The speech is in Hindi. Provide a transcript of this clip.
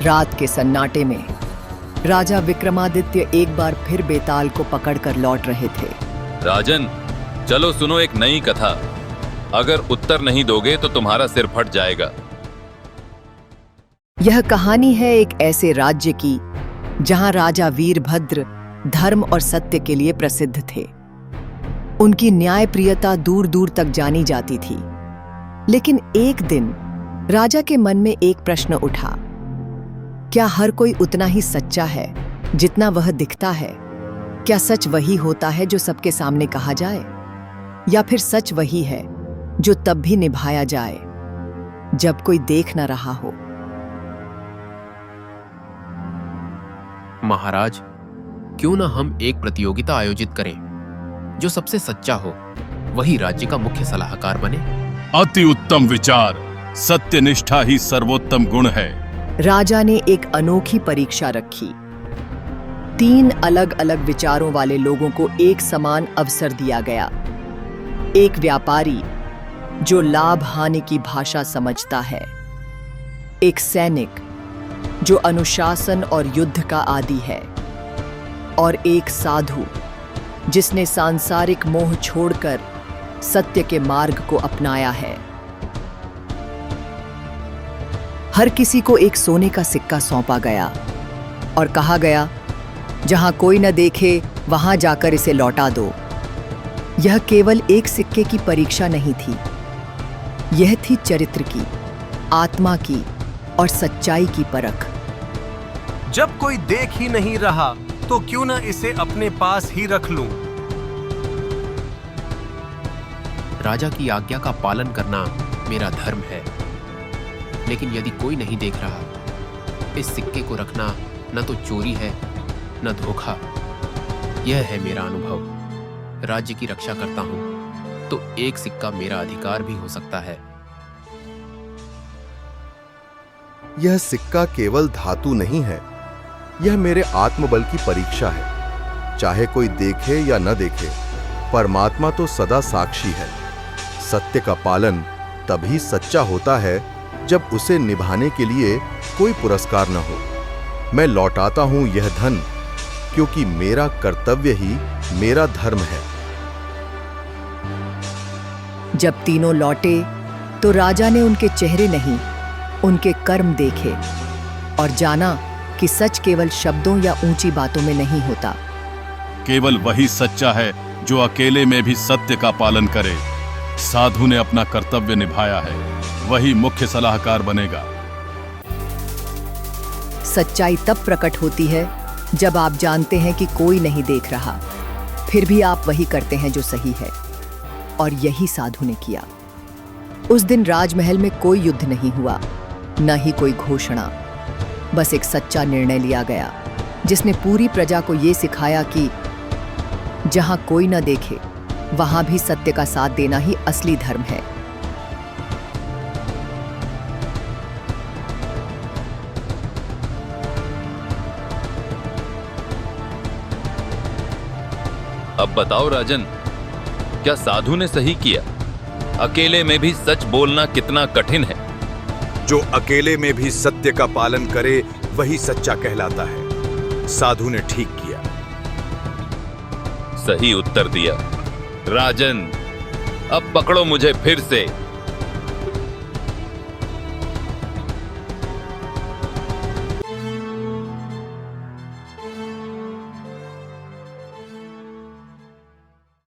रात के सन्नाटे में राजा विक्रमादित्य एक बार फिर बेताल को पकड़कर लौट रहे थे। राजन, चलो सुनो एक नई कथा। अगर उत्तर नहीं दोगे तो तुम्हारा सिर फट जाएगा। यह कहानी है एक ऐसे राज्य की जहां राजा वीरभद्र धर्म और सत्य के लिए प्रसिद्ध थे। उनकी न्यायप्रियता दूर दूर तक जानी जाती थी। लेकिन एक दिन राजा के मन में एक प्रश्न उठा, क्या हर कोई उतना ही सच्चा है जितना वह दिखता है? क्या सच वही होता है जो सबके सामने कहा जाए, या फिर सच वही है जो तब भी निभाया जाए जब कोई देख न रहा हो? महाराज, क्यों ना हम एक प्रतियोगिता आयोजित करें? जो सबसे सच्चा हो वही राज्य का मुख्य सलाहकार बने। अति उत्तम विचार। सत्यनिष्ठा ही सर्वोत्तम गुण है। राजा ने एक अनोखी परीक्षा रखी। 3 अलग अलग विचारों वाले लोगों को एक समान अवसर दिया गया। एक व्यापारी जो लाभ हानि की भाषा समझता है, एक सैनिक जो अनुशासन और युद्ध का आदी है, और एक साधु जिसने सांसारिक मोह छोड़कर सत्य के मार्ग को अपनाया है। हर किसी को एक सोने का सिक्का सौंपा गया और कहा गया, जहां कोई न देखे वहां जाकर इसे लौटा दो। यह केवल एक सिक्के की परीक्षा नहीं थी, यह थी चरित्र की, आत्मा की और सच्चाई की परख। जब कोई देख ही नहीं रहा तो क्यों न इसे अपने पास ही रख लूं। राजा की आज्ञा का पालन करना मेरा धर्म है, लेकिन यदि कोई नहीं देख रहा, इस सिक्के को रखना न तो चोरी है न धोखा। यह है मेरा अनुभव। राज्य की रक्षा करता हूं तो एक सिक्का मेरा अधिकार भी हो सकता है। यह सिक्का केवल धातु नहीं है, यह मेरे आत्मबल की परीक्षा है। चाहे कोई देखे या न देखे, परमात्मा तो सदा साक्षी है। सत्य का पालन तभी सच्चा होता है जब उसे निभाने के लिए कोई पुरस्कार न हो। मैं लौटाता हूं यह धन क्योंकि मेरा कर्तव्य ही मेरा धर्म है। जब तीनों लौटे तो राजा ने उनके चेहरे नहीं, उनके कर्म देखे और जाना कि सच केवल शब्दों या ऊंची बातों में नहीं होता। केवल वही सच्चा है जो अकेले में भी सत्य का पालन करे। साधु ने अपना कर्तव्य निभाया है, वही मुख्य सलाहकार बनेगा। सच्चाई तब प्रकट होती है जब आप जानते हैं कि कोई नहीं देख रहा, फिर भी आप वही करते हैं जो सही है, और यही साधु ने किया। उस दिन राजमहल में कोई युद्ध नहीं हुआ, न ही कोई घोषणा। बस एक सच्चा निर्णय लिया गया जिसने पूरी प्रजा को यह सिखाया कि जहां कोई न देखे वहां भी सत्य का साथ देना ही असली धर्म है। अब बताओ राजन, क्या साधु ने सही किया? अकेले में भी सच बोलना कितना कठिन है। जो अकेले में भी सत्य का पालन करे वही सच्चा कहलाता है। साधु ने ठीक किया। सही उत्तर दिया। राजन, अब पकड़ो मुझे फिर से।